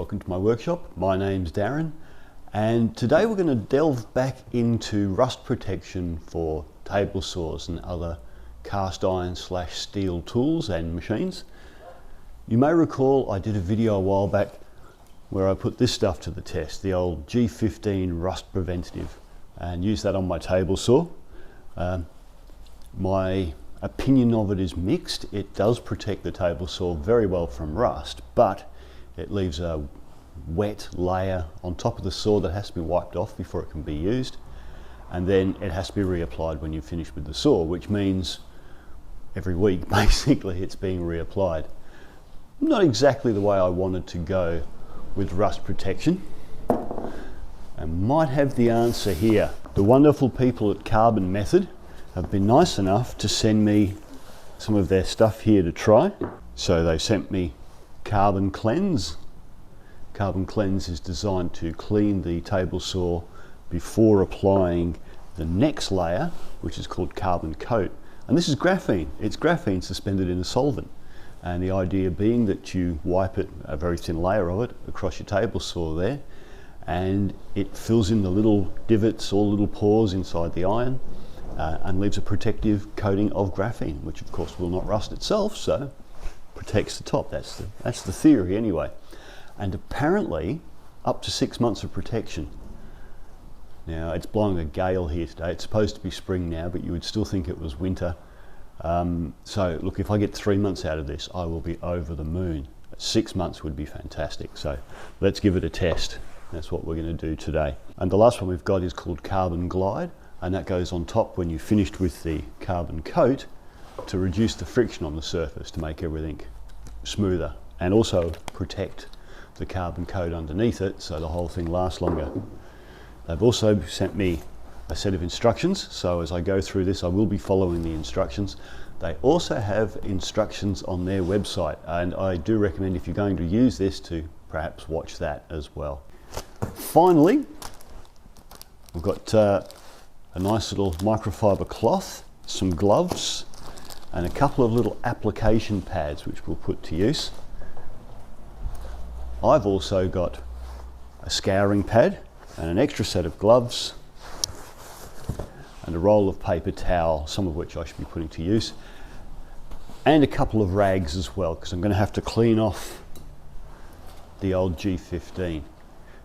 welcome to my workshop. My name's Darren, and today we're going to delve back into rust protection for table saws and other cast iron / steel tools and machines. You may recall I did a video a while back where I put this stuff to the test, the old G15 rust preventative, and used that on my table saw. My opinion of it is mixed. It does protect the table saw very well from rust, but it leaves a wet layer on top of the saw that has to be wiped off before it can be used, and then it has to be reapplied when you finish with the saw, which means every week basically it's being reapplied. Not exactly the way I wanted to go with rust protection. I might have the answer here. The wonderful people at Carbon Method have been nice enough to send me some of their stuff here to try. So they sent me Carbon Cleanse. Carbon Cleanse is designed to clean the table saw before applying the next layer, which is called Carbon Coat. And this is graphene. It's graphene suspended in a solvent. And the idea being that you wipe it, a very thin layer of it, across your table saw there, and it fills in the little divots or little pores inside the iron, and leaves a protective coating of graphene, which of course will not rust itself, so protects the top. That's the theory anyway. And apparently up to 6 months of protection. Now it's blowing a gale here today. It's supposed to be spring now, but you would still think it was winter. So look, if I get 3 months out of this, I will be over the moon. 6 months would be fantastic. So let's give it a test. That's what we're going to do today. And the last one we've got is called Carbon Glide, and that goes on top when you've finished with the carbon coat to reduce the friction on the surface, to make everything smoother and also protect the carbon coat underneath it so the whole thing lasts longer. They've also sent me a set of instructions, so as I go through this I will be following the instructions. They also have instructions on their website, and I do recommend, if you're going to use this, to perhaps watch that as well. Finally, we've got a nice little microfiber cloth, some gloves, and a couple of little application pads which we'll put to use. I've also got a scouring pad and an extra set of gloves and a roll of paper towel, some of which I should be putting to use, and a couple of rags as well, because I'm going to have to clean off the old G15.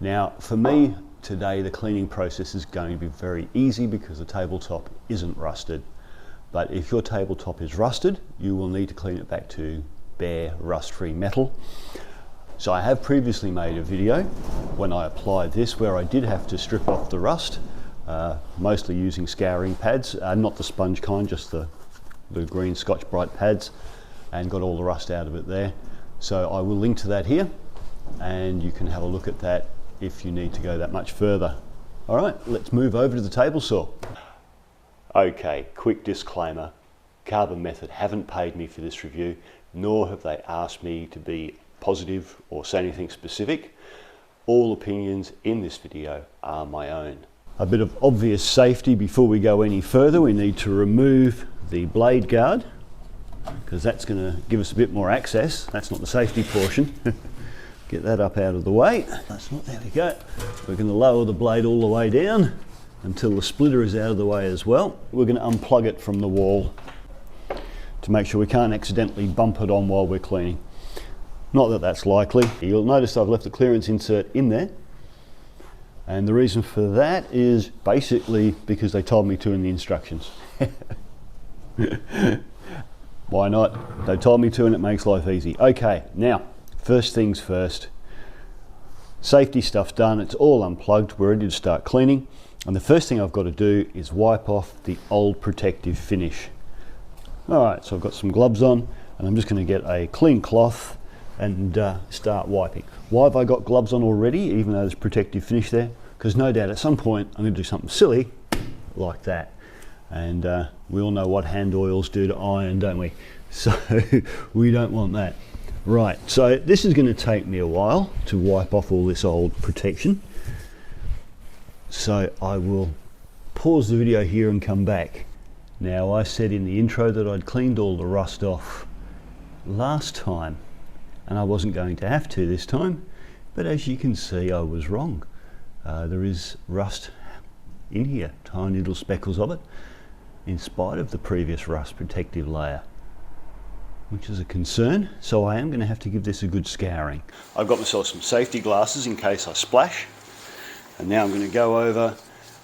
Now for me today the cleaning process is going to be very easy because the tabletop isn't rusted. But if your tabletop is rusted, you will need to clean it back to bare rust-free metal. So I have previously made a video when I applied this where I did have to strip off the rust, mostly using scouring pads, not the sponge kind, just the green Scotch-Brite pads, and got all the rust out of it there. So I will link to that here, and you can have a look at that if you need to go that much further. All right, let's move over to the table saw. Okay, quick disclaimer. Carbon Method haven't paid me for this review, nor have they asked me to be positive or say anything specific. All opinions in this video are my own. A bit of obvious safety before we go any further. We need to remove the blade guard, because that's going to give us a bit more access. That's not the safety portion. Get that up out of the way. That's not, there we go. We're going to lower the blade all the way down until the splitter is out of the way as well. We're going to unplug it from the wall to make sure we can't accidentally bump it on while we're cleaning. Not that that's likely. You'll notice I've left the clearance insert in there, and the reason for that is basically because they told me to in the instructions. Why not? They told me to, and it makes life easy. Okay, now first things first. Safety stuff's done, it's all unplugged, we're ready to start cleaning. And the first thing I've got to do is wipe off the old protective finish. Alright, so I've got some gloves on, and I'm just going to get a clean cloth and start wiping. Why have I got gloves on already, even though there's protective finish there? Because no doubt at some point I'm going to do something silly like that. And we all know what hand oils do to iron, don't we? So we don't want that. Right, so this is going to take me a while to wipe off all this old protection. So I will pause the video here and come back. Now I said in the intro that I'd cleaned all the rust off last time, and I wasn't going to have to this time But as you can see, I was wrong. There is rust in here, tiny little speckles of it, in spite of the previous rust protective layer, which is a concern. So I am going to have to give this a good scouring. I've got myself some safety glasses in case I splash, and now I'm going to go over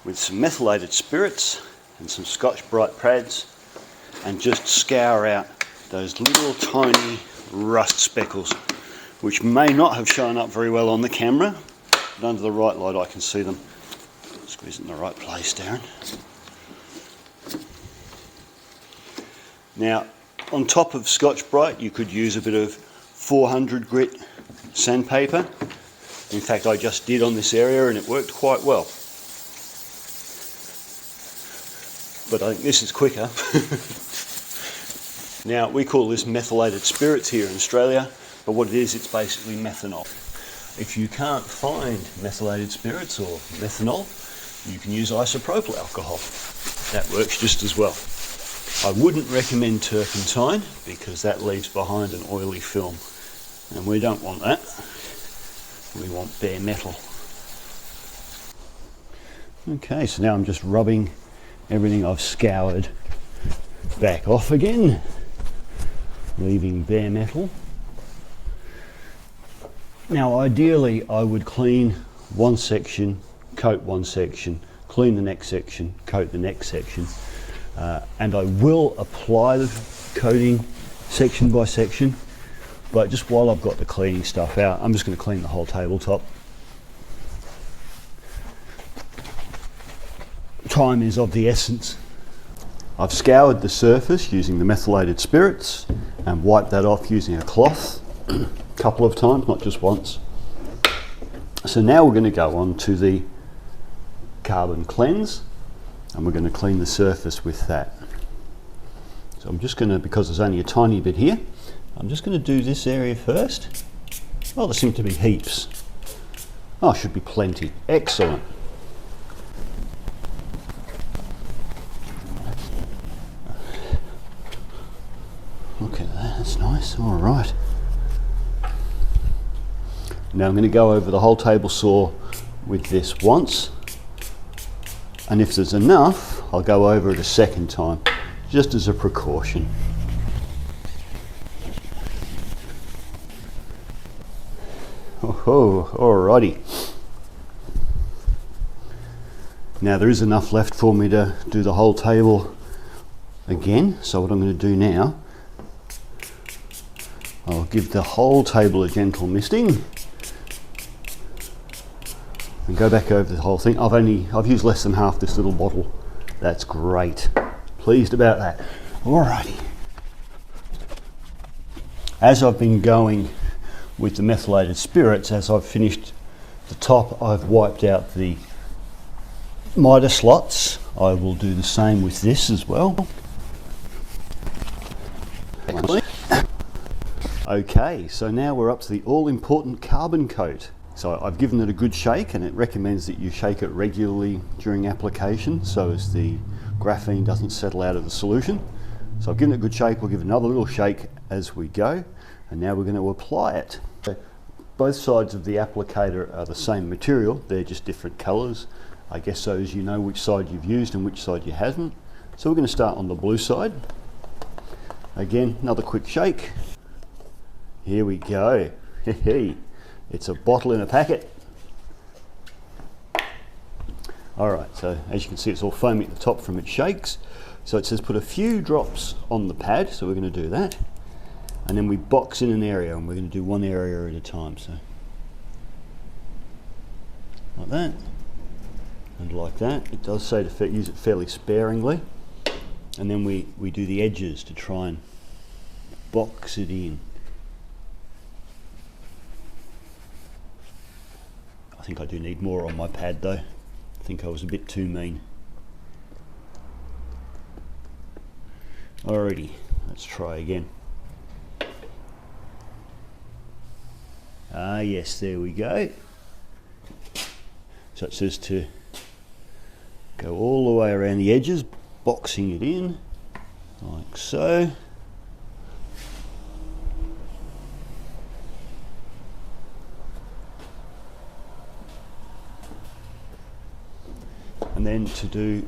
with some methylated spirits and some Scotch-Brite pads and just scour out those little tiny rust speckles, which may not have shown up very well on the camera, but under the right light I can see them. Squeeze it in the right place, Darren. Now, on top of Scotch-Brite, you could use a bit of 400 grit sandpaper. In fact, I just did on this area and it worked quite well. But I think this is quicker. Now, we call this methylated spirits here in Australia, but what it is, it's basically methanol. If you can't find methylated spirits or methanol, you can use isopropyl alcohol. That works just as well. I wouldn't recommend turpentine because that leaves behind an oily film, and we don't want that. We want bare metal. Okay, so now I'm just rubbing everything I've scoured back off again, leaving bare metal. Now ideally I would clean one section, coat one section, clean the next section, coat the next section, and I will apply the coating section by section, but just while I've got the cleaning stuff out, I'm just going to clean the whole tabletop. Time is of the essence. I've scoured the surface using the methylated spirits and wiped that off using a cloth a couple of times, not just once. So now we're going to go on to the carbon cleanse, and we're going to clean the surface with that. So I'm just going to, because there's only a tiny bit here, I'm just going to do this area first. Oh, there seem to be heaps. Oh, should be plenty. Excellent. Look at that, that's nice. All right. Now I'm going to go over the whole table saw with this once, and if there's enough, I'll go over it a second time, just as a precaution. Oh, alrighty. Now there is enough left for me to do the whole table again, so what I'm going to do now, I'll give the whole table a gentle misting and go back over the whole thing. I've used less than half this little bottle. That's great. Pleased about that. Alrighty. As I've been going with the methylated spirits, as I've finished the top, I've wiped out the miter slots. I will do the same with this as well. Okay, so now we're up to the all-important carbon coat. So I've given it a good shake, and it recommends that you shake it regularly during application so as the graphene doesn't settle out of the solution. So I've given it a good shake. We'll give it another little shake as we go, and now we're going to apply it. Both sides of the applicator are the same material, they're just different colours, I guess, so as you know which side you've used and which side you haven't. So we're going to start on the blue side. Again, another quick shake. Here we go. It's a bottle in a packet. Alright, so as you can see, it's all foamy at the top from its shakes. So it says put a few drops on the pad, so we're going to do that. And then we box in an area, and we're going to do one area at a time. So like that, and like that. It does say to use it fairly sparingly. And then we do the edges to try and box it in. I think I do need more on my pad though. I think I was a bit too mean. Alrighty, let's try again. Ah yes, there we go. So it says to go all the way around the edges, boxing it in, like so. And then to do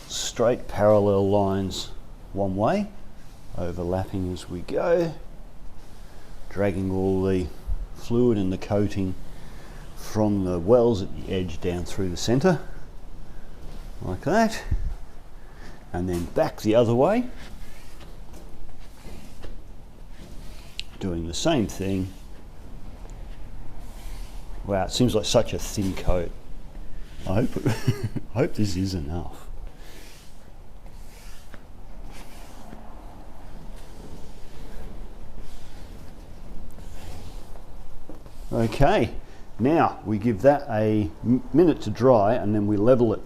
straight parallel lines one way, overlapping as we go, dragging all the fluid and the coating from the wells at the edge down through the centre, like that, and then back the other way, doing the same thing. Wow, it seems like such a thin coat. I hope this is enough. Okay, now we give that a minute to dry and then we level it.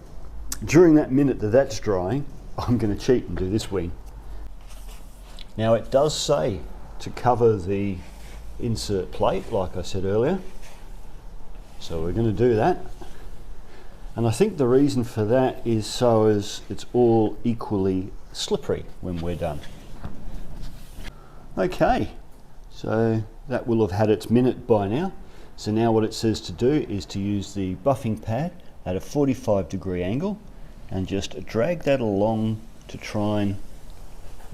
During that minute that's drying, I'm going to cheat and do this wing. Now it does say to cover the insert plate, like I said earlier, so we're going to do that. And I think the reason for that is so as it's all equally slippery when we're done. Okay, so that will have had its minute by now. So now what it says to do is to use the buffing pad at a 45-degree angle and just drag that along to try and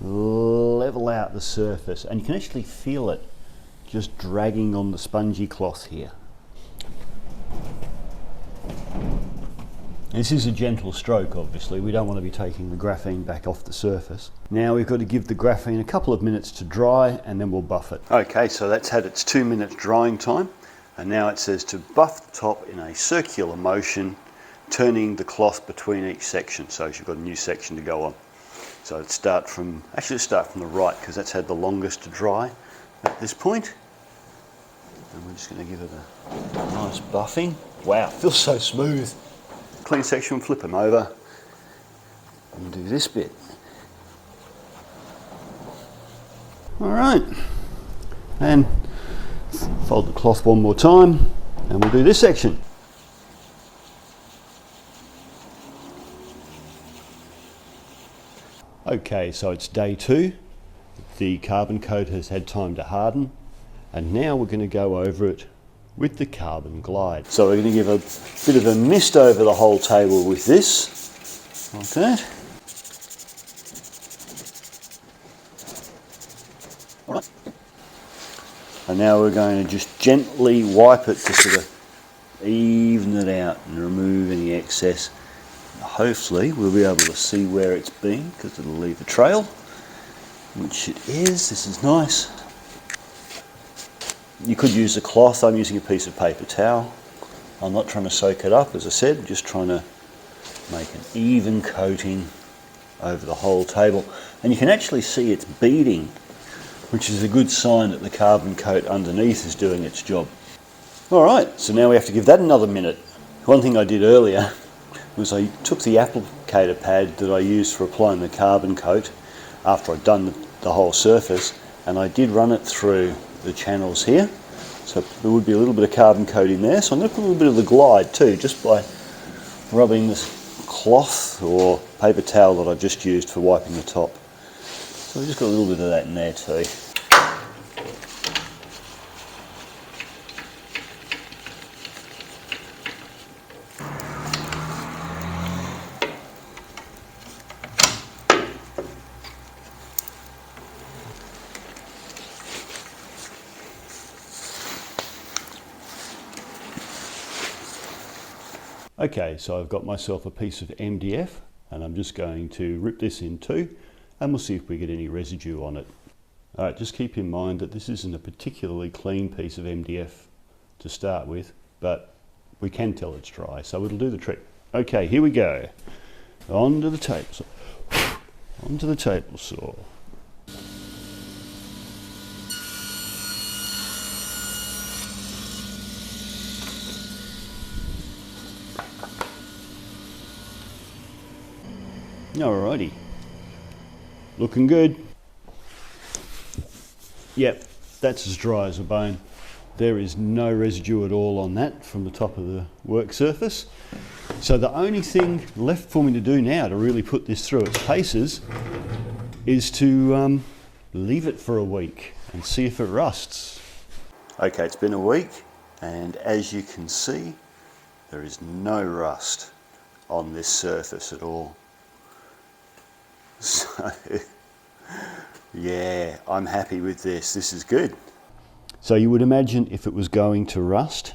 level out the surface. And you can actually feel it just dragging on the spongy cloth here. This is a gentle stroke, obviously. We don't want to be taking the graphene back off the surface. Now we've got to give the graphene a couple of minutes to dry and then we'll buff it. Okay, so that's had its 2 minutes drying time. And now it says to buff the top in a circular motion, turning the cloth between each section. So you've got a new section to go on. So let's start from the right because that's had the longest to dry at this point. And we're just going to give it a nice buffing. Wow, it feels so smooth. Clean section, flip them over and do this bit. All right, and fold the cloth one more time and we'll do this section. Okay, so it's day 2. The carbon coat has had time to harden and now we're going to go over it with the carbon glide. So we're going to give a bit of a mist over the whole table with this, like that. All right. And now we're going to just gently wipe it to sort of even it out and remove any excess. Hopefully we'll be able to see where it's been because it'll leave a trail, which it is. This is nice. You could use a cloth. I'm using a piece of paper towel. I'm not trying to soak it up, as I said, I'm just trying to make an even coating over the whole table. And you can actually see it's beading, which is a good sign that the carbon coat underneath is doing its job. All right, so now we have to give that another minute. One thing I did earlier was I took the applicator pad that I used for applying the carbon coat after I'd done the whole surface, and I did run it through the channels here, so there would be a little bit of carbon coat in there. So I'm going to put a little bit of the glide too, just by rubbing this cloth or paper towel that I just used for wiping the top. So I've just got a little bit of that in there too. Okay, so I've got myself a piece of MDF and I'm just going to rip this in two and we'll see if we get any residue on it. Alright, just keep in mind that this isn't a particularly clean piece of MDF to start with, but we can tell it's dry, so it'll do the trick. Okay, here we go. Onto the table saw. Onto the table saw. Alrighty, looking good. Yep, that's as dry as a bone. There is no residue at all on that from the top of the work surface. So the only thing left for me to do now to really put this through its paces is to leave it for a week and see if it rusts. Okay, it's been a week and as you can see, there is no rust on this surface at all. So yeah, I'm happy with this. This is good. So you would imagine if it was going to rust,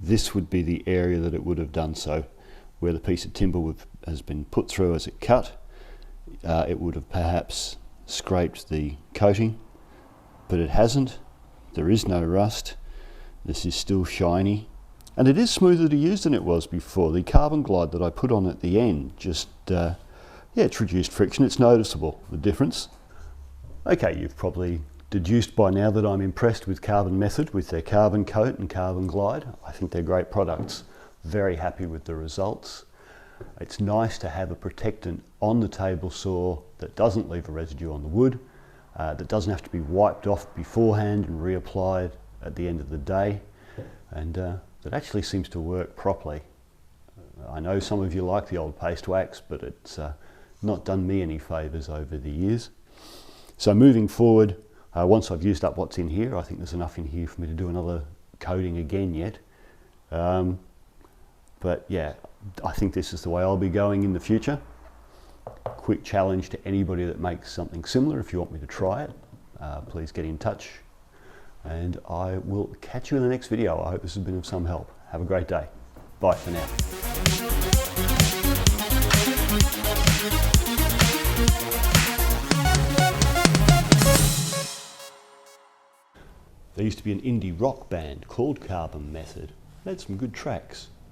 this would be the area that it would have done so, where the piece of timber has been put through as it cut. It would have perhaps scraped the coating, but it hasn't. There is no rust. This is still shiny, and it is smoother to use than it was before. The Carbon Glide that I put on at the end just, yeah, it's reduced friction. It's noticeable, the difference. Okay, you've probably deduced by now that I'm impressed with Carbon Method, with their Carbon Coat and Carbon Glide. I think they're great products. Very happy with the results. It's nice to have a protectant on the table saw that doesn't leave a residue on the wood, that doesn't have to be wiped off beforehand and reapplied at the end of the day, and that actually seems to work properly. I know some of you like the old paste wax, but it's not done me any favours over the years. So moving forward, once I've used up what's in here, I think there's enough in here for me to do another coating again yet. But yeah, I think this is the way I'll be going in the future. Quick challenge to anybody that makes something similar. If you want me to try it, please get in touch, and I will catch you in the next video. I hope this has been of some help. Have a great day. Bye for now. There used to be an indie rock band called Carbon Method. They had some good tracks.